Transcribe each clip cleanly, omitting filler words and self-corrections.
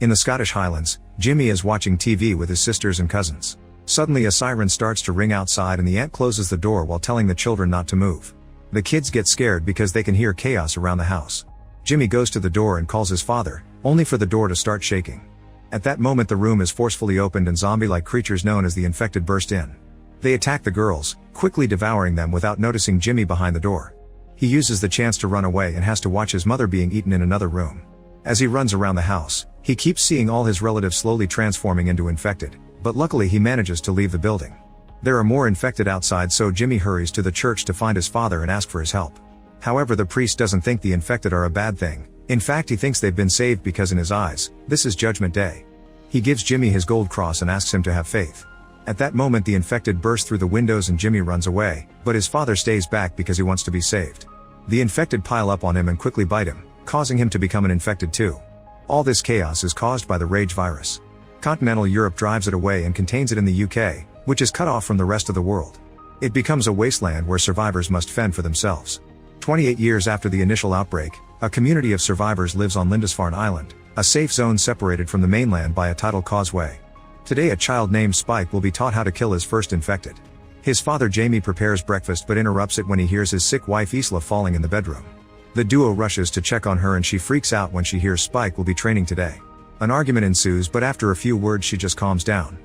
In the Scottish Highlands, Jimmy is watching TV with his sisters and cousins. Suddenly a siren starts to ring outside and the aunt closes the door while telling the children not to move. The kids get scared because they can hear chaos around the house. Jimmy goes to the door and calls his father, only for the door to start shaking. At that moment the room is forcefully opened and zombie-like creatures known as the infected burst in. They attack the girls, quickly devouring them without noticing Jimmy behind the door. He uses the chance to run away and has to watch his mother being eaten in another room. As he runs around the house, he keeps seeing all his relatives slowly transforming into infected, but luckily he manages to leave the building. There are more infected outside, so Jimmy hurries to the church to find his father and ask for his help. However, the priest doesn't think the infected are a bad thing. In fact, he thinks they've been saved because in his eyes, this is Judgment Day. He gives Jimmy his gold cross and asks him to have faith. At that moment the infected burst through the windows and Jimmy runs away, but his father stays back because he wants to be saved. The infected pile up on him and quickly bite him, causing him to become an infected too. All this chaos is caused by the rage virus. Continental Europe drives it away and contains it in the UK, which is cut off from the rest of the world. It becomes a wasteland where survivors must fend for themselves. 28 years after the initial outbreak, a community of survivors lives on Lindisfarne Island, a safe zone separated from the mainland by a tidal causeway. Today a child named Spike will be taught how to kill his first infected. His father Jamie prepares breakfast but interrupts it when he hears his sick wife Isla falling in the bedroom. The duo rushes to check on her and she freaks out when she hears Spike will be training today. An argument ensues, but after a few words she just calms down.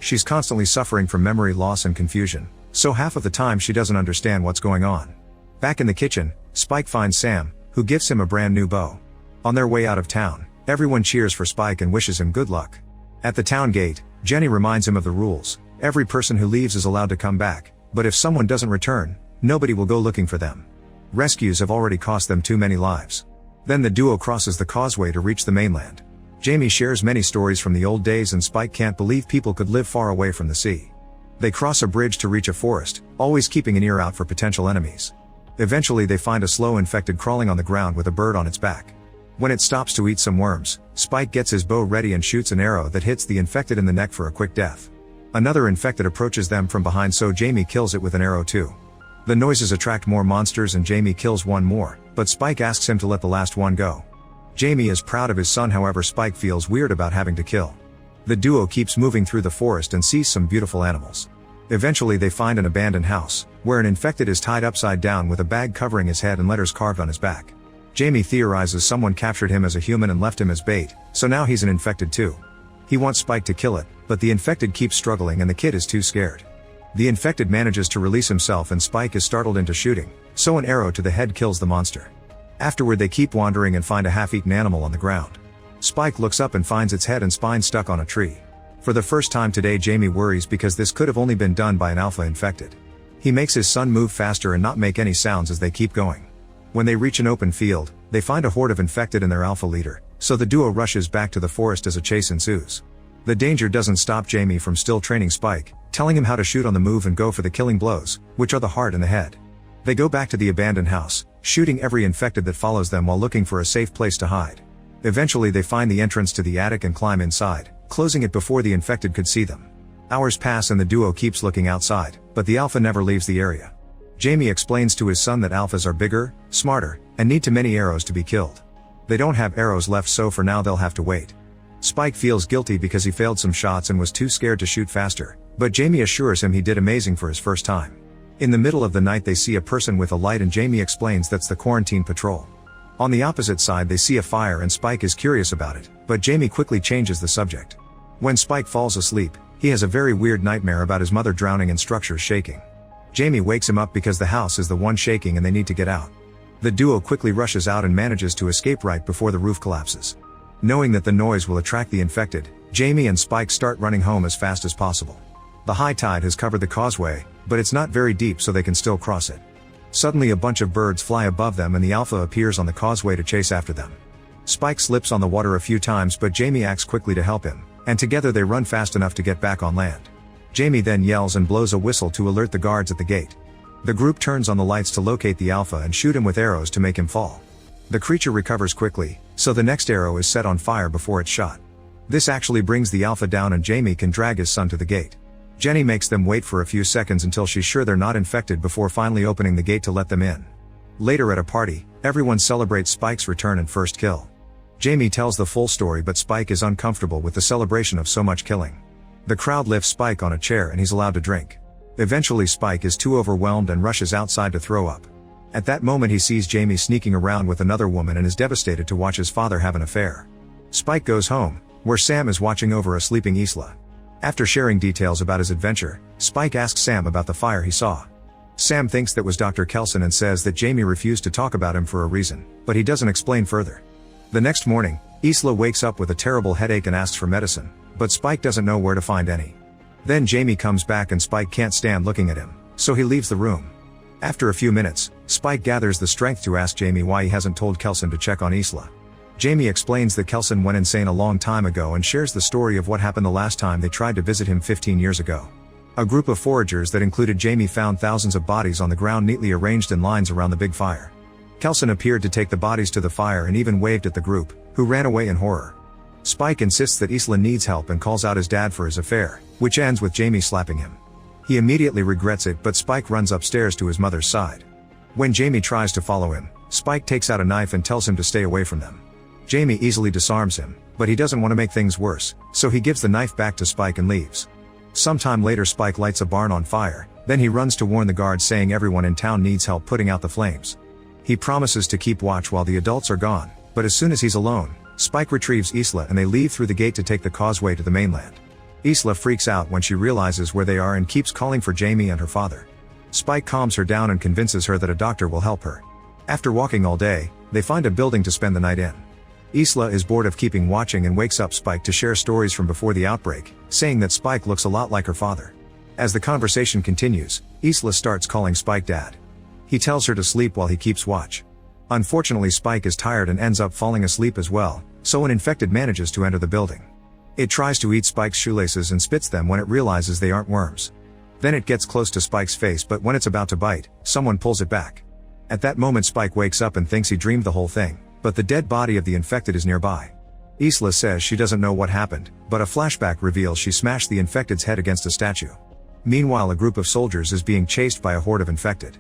She's constantly suffering from memory loss and confusion, so half of the time she doesn't understand what's going on. Back in the kitchen, Spike finds Sam, who gives him a brand new bow. On their way out of town, everyone cheers for Spike and wishes him good luck. At the town gate, Jenny reminds him of the rules. Every person who leaves is allowed to come back, but if someone doesn't return, nobody will go looking for them. Rescues have already cost them too many lives. Then the duo crosses the causeway to reach the mainland. Jamie shares many stories from the old days and Spike can't believe people could live far away from the sea. They cross a bridge to reach a forest, always keeping an ear out for potential enemies. Eventually they find a slow infected crawling on the ground with a bird on its back. When it stops to eat some worms, Spike gets his bow ready and shoots an arrow that hits the infected in the neck for a quick death. Another infected approaches them from behind, so Jamie kills it with an arrow too. The noises attract more monsters and Jamie kills one more, but Spike asks him to let the last one go. Jamie is proud of his son, however Spike feels weird about having to kill. The duo keeps moving through the forest and sees some beautiful animals. Eventually they find an abandoned house, where an infected is tied upside down with a bag covering his head and letters carved on his back. Jamie theorizes someone captured him as a human and left him as bait, so now he's an infected too. He wants Spike to kill it, but the infected keeps struggling and the kid is too scared. The infected manages to release himself and Spike is startled into shooting, so an arrow to the head kills the monster. Afterward they keep wandering and find a half-eaten animal on the ground. Spike looks up and finds its head and spine stuck on a tree. For the first time today Jamie worries because this could have only been done by an alpha infected. He makes his son move faster and not make any sounds as they keep going. When they reach an open field, they find a horde of infected and their alpha leader, so the duo rushes back to the forest as a chase ensues. The danger doesn't stop Jamie from still training Spike, telling him how to shoot on the move and go for the killing blows, which are the heart and the head. They go back to the abandoned house, shooting every infected that follows them while looking for a safe place to hide. Eventually they find the entrance to the attic and climb inside, closing it before the infected could see them. Hours pass and the duo keeps looking outside, but the alpha never leaves the area. Jamie explains to his son that alphas are bigger, smarter, and need too many arrows to be killed. They don't have arrows left, so for now they'll have to wait. Spike feels guilty because he failed some shots and was too scared to shoot faster, but Jamie assures him he did amazing for his first time. In the middle of the night they see a person with a light and Jamie explains that's the quarantine patrol. On the opposite side they see a fire and Spike is curious about it, but Jamie quickly changes the subject. When Spike falls asleep, he has a very weird nightmare about his mother drowning and structures shaking. Jamie wakes him up because the house is the one shaking and they need to get out. The duo quickly rushes out and manages to escape right before the roof collapses. Knowing that the noise will attract the infected, Jamie and Spike start running home as fast as possible. The high tide has covered the causeway, but it's not very deep so they can still cross it. Suddenly a bunch of birds fly above them and the alpha appears on the causeway to chase after them. Spike slips on the water a few times but Jamie acts quickly to help him, and together they run fast enough to get back on land. Jamie then yells and blows a whistle to alert the guards at the gate. The group turns on the lights to locate the alpha and shoot him with arrows to make him fall. The creature recovers quickly, so the next arrow is set on fire before it's shot. This actually brings the alpha down and Jamie can drag his son to the gate. Jenny makes them wait for a few seconds until she's sure they're not infected before finally opening the gate to let them in. Later at a party, everyone celebrates Spike's return and first kill. Jamie tells the full story, but Spike is uncomfortable with the celebration of so much killing. The crowd lifts Spike on a chair and he's allowed to drink. Eventually Spike is too overwhelmed and rushes outside to throw up. At that moment he sees Jamie sneaking around with another woman and is devastated to watch his father have an affair. Spike goes home, where Sam is watching over a sleeping Isla. After sharing details about his adventure, Spike asks Sam about the fire he saw. Sam thinks that was Dr. Kelson and says that Jamie refused to talk about him for a reason, but he doesn't explain further. The next morning, Isla wakes up with a terrible headache and asks for medicine, but Spike doesn't know where to find any. Then Jamie comes back and Spike can't stand looking at him, so he leaves the room. After a few minutes, Spike gathers the strength to ask Jamie why he hasn't told Kelson to check on Isla. Jamie explains that Kelson went insane a long time ago and shares the story of what happened the last time they tried to visit him 15 years ago. A group of foragers that included Jamie found thousands of bodies on the ground neatly arranged in lines around the big fire. Kelson appeared to take the bodies to the fire and even waved at the group, who ran away in horror. Spike insists that Isla needs help and calls out his dad for his affair, which ends with Jamie slapping him. He immediately regrets it, but Spike runs upstairs to his mother's side. When Jamie tries to follow him, Spike takes out a knife and tells him to stay away from them. Jamie easily disarms him, but he doesn't want to make things worse, so he gives the knife back to Spike and leaves. Sometime later Spike lights a barn on fire, then he runs to warn the guards, saying everyone in town needs help putting out the flames. He promises to keep watch while the adults are gone, but as soon as he's alone, Spike retrieves Isla and they leave through the gate to take the causeway to the mainland. Isla freaks out when she realizes where they are and keeps calling for Jamie and her father. Spike calms her down and convinces her that a doctor will help her. After walking all day, they find a building to spend the night in. Isla is bored of keeping watching and wakes up Spike to share stories from before the outbreak, saying that Spike looks a lot like her father. As the conversation continues, Isla starts calling Spike dad. He tells her to sleep while he keeps watch. Unfortunately Spike is tired and ends up falling asleep as well, so an infected manages to enter the building. It tries to eat Spike's shoelaces and spits them when it realizes they aren't worms. Then it gets close to Spike's face, but when it's about to bite, someone pulls it back. At that moment Spike wakes up and thinks he dreamed the whole thing, but the dead body of the infected is nearby. Isla says she doesn't know what happened, but a flashback reveals she smashed the infected's head against a statue. Meanwhile, a group of soldiers is being chased by a horde of infected.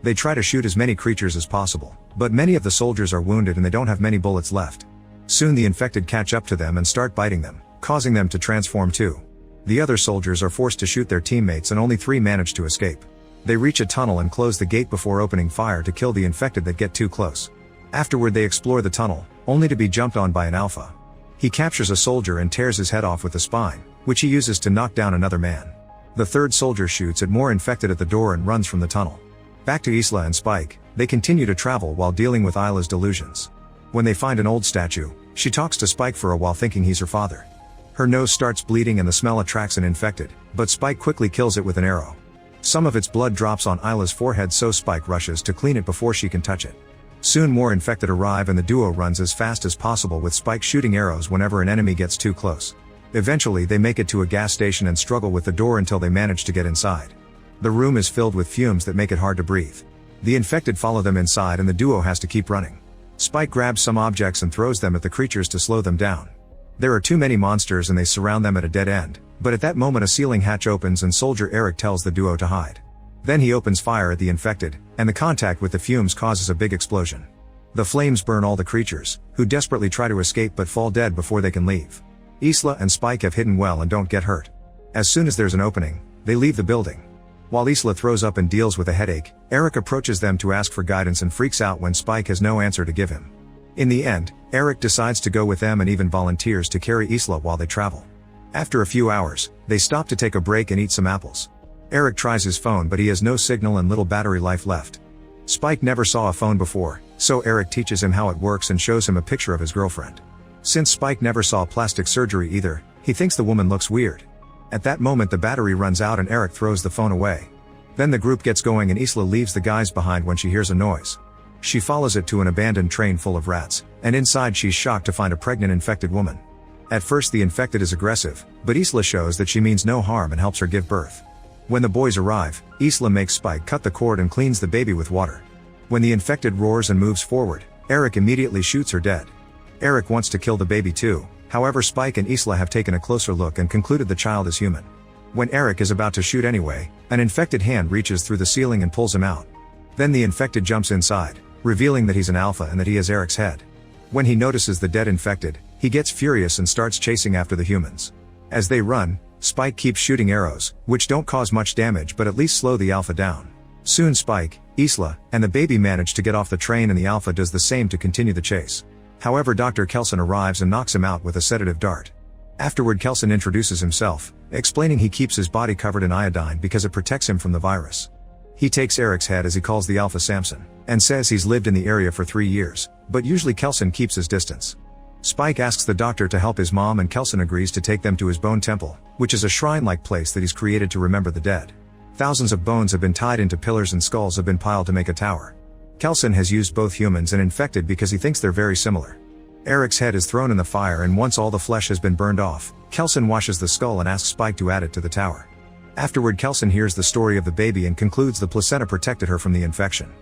They try to shoot as many creatures as possible, but many of the soldiers are wounded and they don't have many bullets left. Soon the infected catch up to them and start biting them, causing them to transform too. The other soldiers are forced to shoot their teammates and only 3 manage to escape. They reach a tunnel and close the gate before opening fire to kill the infected that get too close. Afterward they explore the tunnel, only to be jumped on by an alpha. He captures a soldier and tears his head off with the spine, which he uses to knock down another man. The 3rd soldier shoots at more infected at the door and runs from the tunnel. Back to Isla and Spike, they continue to travel while dealing with Isla's delusions. When they find an old statue, she talks to Spike for a while thinking he's her father. Her nose starts bleeding and the smell attracts an infected, but Spike quickly kills it with an arrow. Some of its blood drops on Isla's forehead, so Spike rushes to clean it before she can touch it. Soon more infected arrive and the duo runs as fast as possible, with Spike shooting arrows whenever an enemy gets too close. Eventually they make it to a gas station and struggle with the door until they manage to get inside. The room is filled with fumes that make it hard to breathe. The infected follow them inside and the duo has to keep running. Spike grabs some objects and throws them at the creatures to slow them down. There are too many monsters and they surround them at a dead end, but at that moment a ceiling hatch opens and Soldier Eric tells the duo to hide. Then he opens fire at the infected, and the contact with the fumes causes a big explosion. The flames burn all the creatures, who desperately try to escape but fall dead before they can leave. Isla and Spike have hidden well and don't get hurt. As soon as there's an opening, they leave the building. While Isla throws up and deals with a headache, Eric approaches them to ask for guidance and freaks out when Spike has no answer to give him. In the end, Eric decides to go with them and even volunteers to carry Isla while they travel. After a few hours, they stop to take a break and eat some apples. Eric tries his phone but he has no signal and little battery life left. Spike never saw a phone before, so Eric teaches him how it works and shows him a picture of his girlfriend. Since Spike never saw plastic surgery either, he thinks the woman looks weird. At that moment the battery runs out and Eric throws the phone away. Then the group gets going and Isla leaves the guys behind when she hears a noise. She follows it to an abandoned train full of rats, and inside she's shocked to find a pregnant infected woman. At first the infected is aggressive, but Isla shows that she means no harm and helps her give birth. When the boys arrive, Isla makes Spike cut the cord and cleans the baby with water. When the infected roars and moves forward, Eric immediately shoots her dead. Eric wants to kill the baby too, however Spike and Isla have taken a closer look and concluded the child is human. When Eric is about to shoot anyway, an infected hand reaches through the ceiling and pulls him out. Then the infected jumps inside, revealing that he's an alpha and that he has Eric's head. When he notices the dead infected, he gets furious and starts chasing after the humans. As they run, Spike keeps shooting arrows, which don't cause much damage but at least slow the Alpha down. Soon Spike, Isla, and the baby manage to get off the train and the Alpha does the same to continue the chase. However, Dr. Kelson arrives and knocks him out with a sedative dart. Afterward, Kelson introduces himself, explaining he keeps his body covered in iodine because it protects him from the virus. He takes Eric's head as he calls the Alpha Samson, and says he's lived in the area for 3 years, but usually Kelson keeps his distance. Spike asks the doctor to help his mom and Kelson agrees to take them to his bone temple, which is a shrine-like place that he's created to remember the dead. Thousands of bones have been tied into pillars and skulls have been piled to make a tower. Kelson has used both humans and infected because he thinks they're very similar. Eric's head is thrown in the fire and once all the flesh has been burned off, Kelson washes the skull and asks Spike to add it to the tower. Afterward, Kelson hears the story of the baby and concludes the placenta protected her from the infection.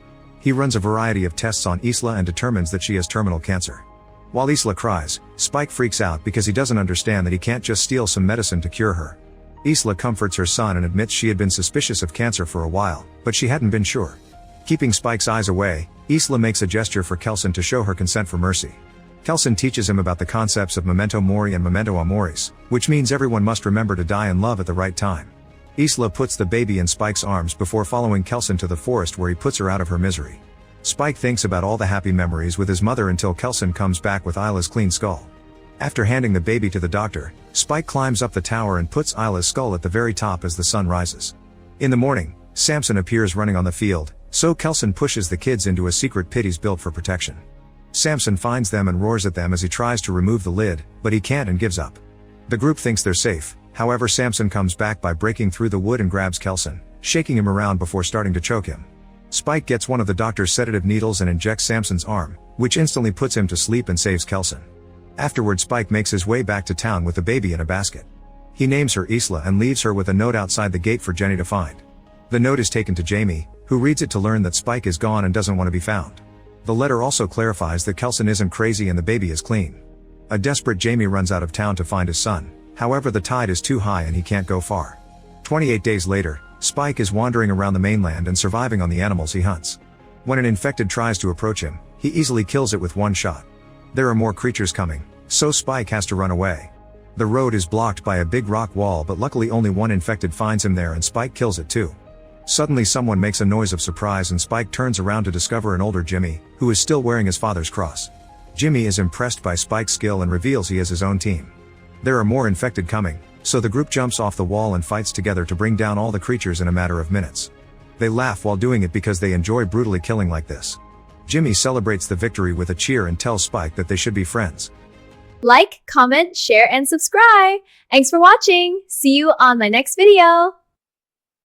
He runs a variety of tests on Isla and determines that she has terminal cancer. While Isla cries, Spike freaks out because he doesn't understand that he can't just steal some medicine to cure her. Isla comforts her son and admits she had been suspicious of cancer for a while, but she hadn't been sure. Keeping Spike's eyes away, Isla makes a gesture for Kelson to show her consent for mercy. Kelson teaches him about the concepts of memento mori and memento amoris, which means everyone must remember to die in love at the right time. Isla puts the baby in Spike's arms before following Kelson to the forest where he puts her out of her misery. Spike thinks about all the happy memories with his mother until Kelson comes back with Isla's clean skull. After handing the baby to the doctor, Spike climbs up the tower and puts Isla's skull at the very top as the sun rises. In the morning, Samson appears running on the field, so Kelson pushes the kids into a secret pit he's built for protection. Samson finds them and roars at them as he tries to remove the lid, but he can't and gives up. The group thinks they're safe, however Samson comes back by breaking through the wood and grabs Kelson, shaking him around before starting to choke him. Spike gets one of the doctor's sedative needles and injects Samson's arm, which instantly puts him to sleep and saves Kelson. Afterward, Spike makes his way back to town with the baby in a basket. He names her Isla and leaves her with a note outside the gate for Jenny to find. The note is taken to Jamie, who reads it to learn that Spike is gone and doesn't want to be found. The letter also clarifies that Kelson isn't crazy and the baby is clean. A desperate Jamie runs out of town to find his son, however the tide is too high and he can't go far. 28 days later, Spike is wandering around the mainland and surviving on the animals he hunts. When an infected tries to approach him, he easily kills it with one shot. There are more creatures coming, so Spike has to run away. The road is blocked by a big rock wall, but luckily only one infected finds him there and Spike kills it too. Suddenly someone makes a noise of surprise and Spike turns around to discover an older Jimmy, who is still wearing his father's cross. Jimmy is impressed by Spike's skill and reveals he has his own team. There are more infected coming, so the group jumps off the wall and fights together to bring down all the creatures in a matter of minutes. They laugh while doing it because they enjoy brutally killing like this. Jimmy celebrates the victory with a cheer and tells Spike that they should be friends. Like, comment, share, and subscribe. Thanks for watching. See you on my next video.